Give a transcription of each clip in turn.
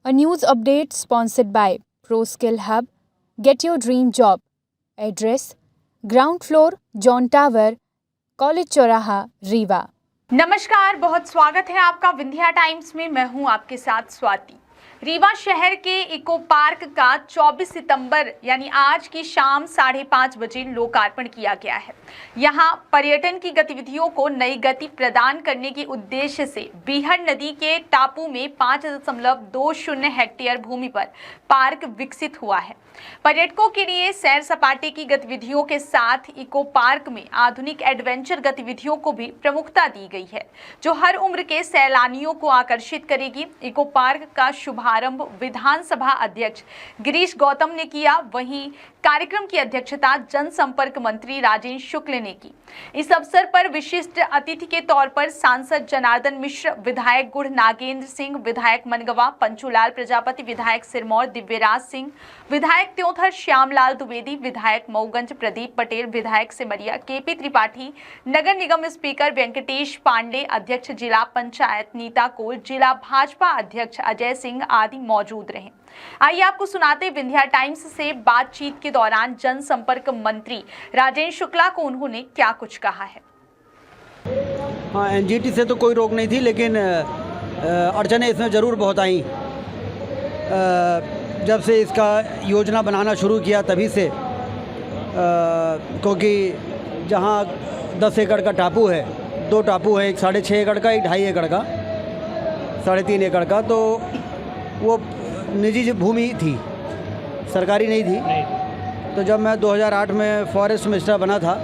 A news update sponsored by ProSkill Hub. Get your dream job. Address: Ground floor, John Tower, college चौराहा, रीवा। नमस्कार, बहुत स्वागत है आपका विंध्या टाइम्स में। मैं हूं आपके साथ स्वाति। रीवा शहर के इको पार्क का 24 सितंबर यानी आज की शाम 5:30 बजे लोकार्पण किया गया है। यहां पर्यटन की गतिविधियों को नई गति प्रदान करने के उद्देश्य से बीहड़ नदी के टापू में 5.20 हेक्टेयर भूमि पर पार्क विकसित हुआ है। पर्यटकों के लिए सैर सपाटे की गतिविधियों के साथ इको पार्क में आधुनिक एडवेंचर गतिविधियों को भी प्रमुखता दी गई है, जो हर उम्र के सैलानियों को आकर्षित करेगी। इको पार्क का शुभारंभ विधानसभा अध्यक्ष गिरीश गौतम ने किया। वहीं कार्यक्रम की अध्यक्षता जनसंपर्क मंत्री राजेंद्र शुक्ल ने की। इस अवसर पर विशिष्ट अतिथि के तौर पर सांसद जनार्दन मिश्र, विधायक गुढ़ नागेंद्र सिंह, विधायक मनगवा, पंचूलाल प्रजापति, विधायक सिरमौर दिव्यराज सिंह, विधायक त्योंथर श्यामलाल द्विवेदी, विधायक मऊगंज प्रदीप पटेल, विधायक सिमरिया केपी त्रिपाठी, नगर निगम स्पीकर वेंकटेश पांडे, अध्यक्ष जिला पंचायत नीता कोल, जिला भाजपा अध्यक्ष अजय सिंह आदि मौजूद रहे। आइए आपको सुनाते विंध्या टाइम्स से बातचीत के दौरान जनसंपर्क मंत्री राजेंद्र शुक्ला को उन्होंने क्या कुछ कहा है। हाँ, एनजीटी से तो कोई रोक नहीं थी, लेकिन अड़चनें इसमें ज़रूर बहुत आई। जब से इसका योजना बनाना शुरू किया तभी से, क्योंकि जहाँ 10 एकड़ का टापू है, 2 टापू है, एक 6.5 एकड़ का, एक 2.5 एकड़ का, 3.5 एकड़ का, तो वो निजी भूमि थी, सरकारी नहीं थी। तो जब मैं 2008 में फॉरेस्ट मिनिस्टर बना था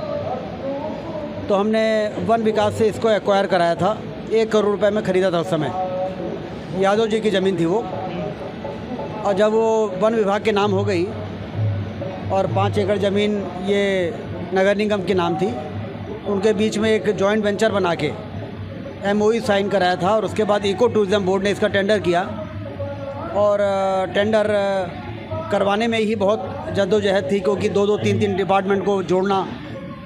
तो हमने वन विकास से इसको एक्वायर कराया था। 1 करोड़ रुपए में ख़रीदा था उस समय। यादव जी की ज़मीन थी वो, और जब वो वन विभाग के नाम हो गई और 5 एकड़ ज़मीन ये नगर निगम के नाम थी, उनके बीच में एक जॉइंट वेंचर बना के MOU साइन कराया था। और उसके बाद इको टूरिज़म बोर्ड ने इसका टेंडर किया, और टेंडर करवाने में ही बहुत जद्दोजहद थी, क्योंकि 2-2, 3-3 डिपार्टमेंट को जोड़ना,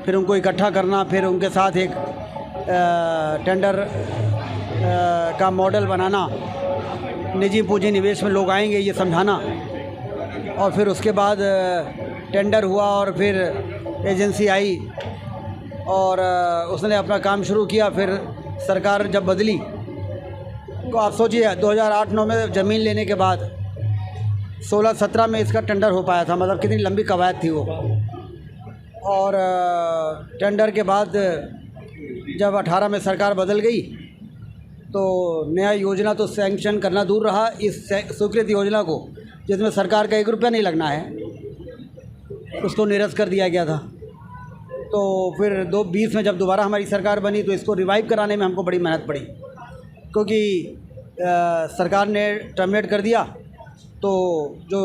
फिर उनको इकट्ठा करना, फिर उनके साथ एक टेंडर का मॉडल बनाना, निजी पूंजी निवेश में लोग आएंगे ये समझाना, और फिर उसके बाद टेंडर हुआ और फिर एजेंसी आई और उसने अपना काम शुरू किया। फिर सरकार जब बदली तो आप सोचिए 2008-9 में ज़मीन लेने के बाद 16-17 में इसका टेंडर हो पाया था। मतलब कितनी लंबी कवायद थी वो। और टेंडर के बाद जब 18 में सरकार बदल गई तो नया योजना तो सैंक्शन करना दूर रहा, इस स्वीकृत योजना को जिसमें सरकार का 1 रुपया नहीं लगना है, उसको निरस्त कर दिया गया था। तो फिर 2020 में जब दोबारा हमारी सरकार बनी तो इसको रिवाइव कराने में हमको बड़ी मेहनत पड़ी, क्योंकि सरकार ने टर्मिनेट कर दिया। तो जो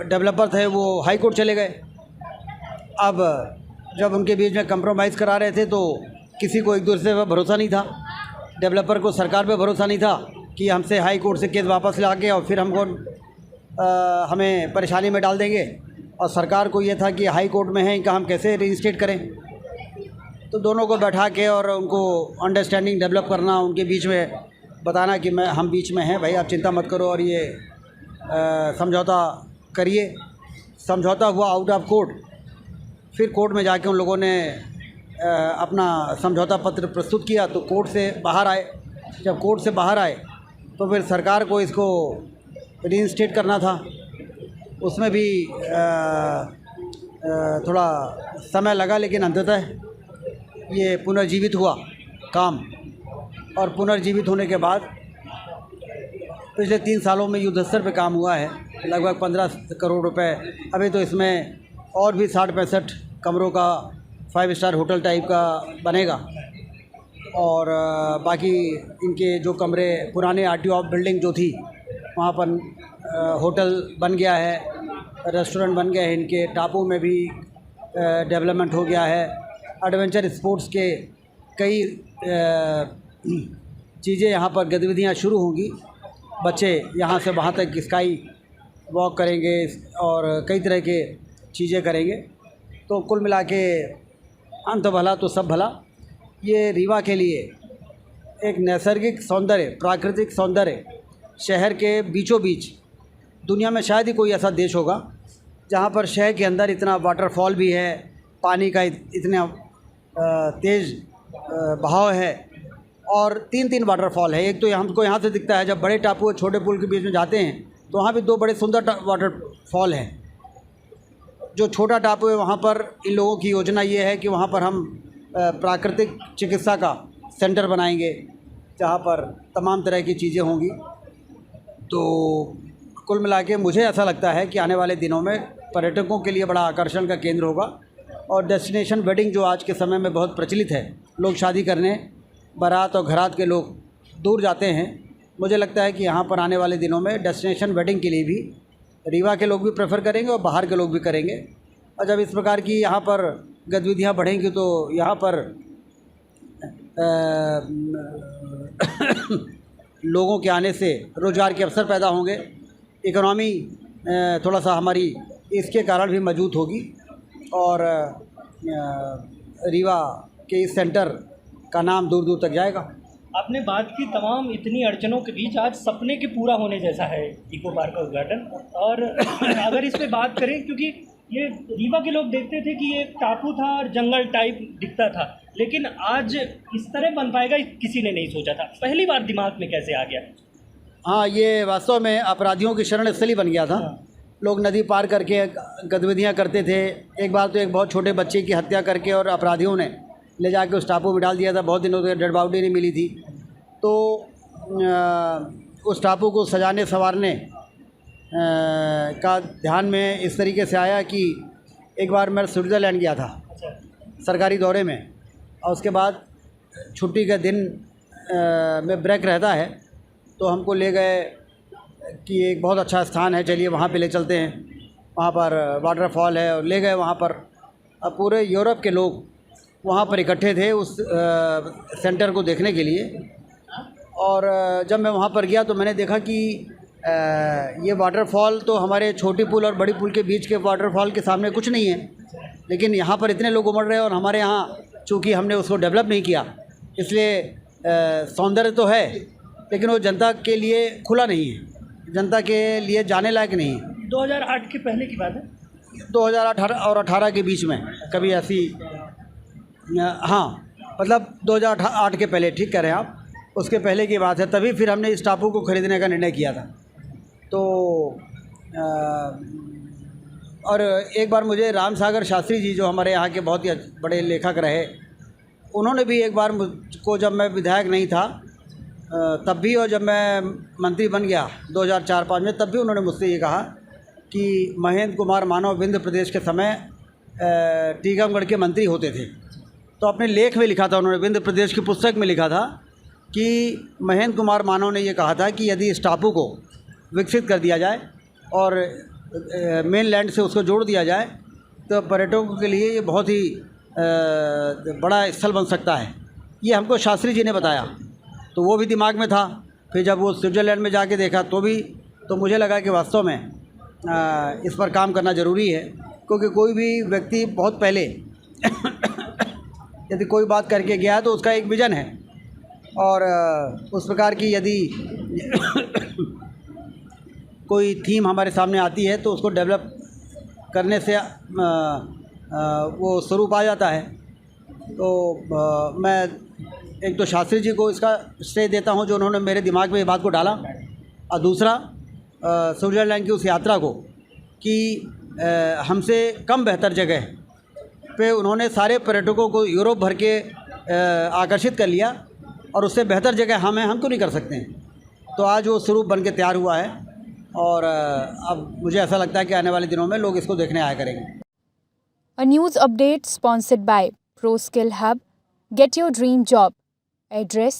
डेवलपर थे वो हाई कोर्ट चले गए। अब जब उनके बीच में कंप्रोमाइज़ करा रहे थे तो किसी को एक दूसरे पर भरोसा नहीं था। डेवलपर को सरकार पे भरोसा नहीं था कि हमसे हाई कोर्ट से केस वापस ला के और फिर हमें परेशानी में डाल देंगे, और सरकार को ये था कि हाई कोर्ट में है, इनका हम कैसे रजिस्ट्रेट करें। तो दोनों को बैठा के और उनको अंडरस्टैंडिंग डेवलप करना, उनके बीच में बताना कि हम बीच में हैं भाई, आप चिंता मत करो, और ये समझौता करिए। समझौता हुआ आउट ऑफ कोर्ट। फिर कोर्ट में जाके उन लोगों ने अपना समझौता पत्र प्रस्तुत किया, तो कोर्ट से बाहर आए। जब कोर्ट से बाहर आए तो फिर सरकार को इसको रीइंस्टेट करना था। उसमें भी थोड़ा समय लगा, लेकिन अंततः ये पुनर्जीवित हुआ काम। और पुनर्जीवित होने के बाद पिछले 3 सालों में युद्धस्तर पे काम हुआ है, लगभग 15 करोड़ रुपए। अभी तो इसमें और भी 60-65 कमरों का 5 स्टार होटल टाइप का बनेगा, और बाकी इनके जो कमरे पुराने RTO बिल्डिंग जो थी वहाँ पर होटल बन गया है, रेस्टोरेंट बन गए हैं। इनके टापू में भी डेवलपमेंट हो गया है। एडवेंचर स्पोर्ट्स के कई चीज़ें यहाँ पर गतिविधियाँ शुरू होंगी। बच्चे यहाँ से वहाँ तक स्काई वॉक करेंगे और कई तरह के चीज़ें करेंगे। तो कुल मिला के अंत भला तो सब भला। ये रीवा के लिए एक नैसर्गिक सौंदर्य, प्राकृतिक सौंदर्य शहर के बीचों बीच, दुनिया में शायद ही कोई ऐसा देश होगा जहाँ पर शहर के अंदर इतना वाटरफॉल भी है, पानी का इतना तेज़ बहाव है, और तीन तीन वाटरफॉल है। एक तो हमको यहाँ से दिखता है, जब बड़े टापू और छोटे पुल के बीच में जाते हैं तो वहाँ भी दो बड़े सुंदर वाटरफॉल हैं। जो छोटा टापू है वहाँ पर इन लोगों की योजना ये है कि वहाँ पर हम प्राकृतिक चिकित्सा का सेंटर बनाएंगे, जहाँ पर तमाम तरह की चीज़ें होंगी। तो कुल मिला के मुझे ऐसा लगता है कि आने वाले दिनों में पर्यटकों के लिए बड़ा आकर्षण का केंद्र होगा। और डेस्टिनेशन वेडिंग जो आज के समय में बहुत प्रचलित है, लोग शादी करने बारात और घरात के लोग दूर जाते हैं, मुझे लगता है कि यहाँ पर आने वाले दिनों में डेस्टिनेशन वेडिंग के लिए भी रीवा के लोग भी प्रेफर करेंगे और बाहर के लोग भी करेंगे। और जब इस प्रकार की यहाँ पर गतिविधियाँ बढ़ेंगी तो यहाँ पर लोगों के आने से रोज़गार के अवसर पैदा होंगे, इकोनॉमी थोड़ा सा हमारी इसके कारण भी मजबूत होगी, और रीवा के इस सेंटर का नाम दूर दूर तक जाएगा। आपने बात की तमाम इतनी अड़चनों के बीच आज सपने के पूरा होने जैसा है इको पार्क का उद्घाटन। और अगर इस पे बात करें, क्योंकि ये रीवा के लोग देखते थे कि ये टापू था और जंगल टाइप दिखता था, लेकिन आज इस तरह बन पाएगा किसी ने नहीं सोचा था। पहली बार दिमाग में कैसे आ गया? हाँ, ये वास्तव में अपराधियों की शरण स्थली बन गया था। लोग नदी पार करके गतिविधियाँ करते थे। एक बार तो एक बहुत छोटे बच्चे की हत्या करके और अपराधियों ने ले जाके उस टापू में डाल दिया था। बहुत दिनों तक डेड बॉडी नहीं मिली थी। तो उस टापू को सजाने संवारने का ध्यान में इस तरीके से आया कि एक बार मैं स्विट्ज़रलैंड गया था सरकारी दौरे में, और उसके बाद छुट्टी के दिन में ब्रेक रहता है, तो हमको ले गए कि एक बहुत अच्छा स्थान है, चलिए वहाँ पे ले चलते हैं, वहाँ पर वाटरफॉल है, और ले गए वहाँ पर। अब पूरे यूरोप के लोग वहाँ पर इकट्ठे थे उस सेंटर को देखने के लिए। और जब मैं वहाँ पर गया तो मैंने देखा कि ये वाटरफॉल तो हमारे छोटी पुल और बड़ी पुल के बीच के वाटरफॉल के सामने कुछ नहीं है, लेकिन यहाँ पर इतने लोग उमड़ रहे हैं, और हमारे यहाँ चूँकि हमने उसको डेवलप नहीं किया, इसलिए सौंदर्य तो है लेकिन वो जनता के लिए खुला नहीं है, जनता के लिए जाने लायक नहीं है। 2008 के पहले की बात है? 2018 और 18 के बीच में कभी ऐसी, हाँ मतलब 2008 के पहले, ठीक कह रहे हैं आप, उसके पहले की बात है। तभी फिर हमने इस टापू को खरीदने का निर्णय किया था। तो और एक बार मुझे राम सागर शास्त्री जी, जो हमारे यहाँ के बहुत ही बड़े लेखक रहे, उन्होंने भी एक बार मुझको, जब मैं विधायक नहीं था तब भी, और जब मैं मंत्री बन गया 2004-05 में, तब भी उन्होंने मुझसे ये कहा कि महेंद्र कुमार मानव विंध्य प्रदेश के समय टीकमगढ़ के मंत्री होते थे। तो अपने लेख में लिखा था उन्होंने, विंध्य प्रदेश की पुस्तक में लिखा था कि महेंद्र कुमार मानव ने ये कहा था कि यदि इस टापू को विकसित कर दिया जाए और मेन लैंड से उसको जोड़ दिया जाए तो पर्यटकों के लिए ये बहुत ही बड़ा स्थल बन सकता है। ये हमको शास्त्री जी ने बताया, तो वो भी दिमाग में था। फिर जब वो स्विट्ज़रलैंड में जाके देखा तो मुझे लगा कि वास्तव में इस पर काम करना ज़रूरी है, क्योंकि कोई भी व्यक्ति बहुत पहले यदि कोई बात करके गया तो उसका एक विज़न है, और उस प्रकार की यदि कोई थीम हमारे सामने आती है तो उसको डेवलप करने से वो स्वरूप आ जाता है। तो मैं एक तो शास्त्री जी को इसका श्रेय देता हूँ जो उन्होंने मेरे दिमाग में ये बात को डाला, और दूसरा स्विट्ज़रलैंड की उस यात्रा को कि हमसे कम बेहतर जगह पे उन्होंने सारे पर्यटकों को यूरोप भर के आकर्षित कर लिया, और उससे बेहतर जगह हम क्यों नहीं कर सकते हैं। तो आज वो स्वरूप बन के तैयार हुआ है, और अब मुझे ऐसा लगता है कि आने वाले दिनों में लोग इसको देखने आया करेंगे। A news update sponsored by ProSkill Hub. Get your dream job. Address: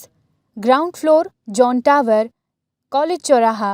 ground floor, John Tower, College Choraha,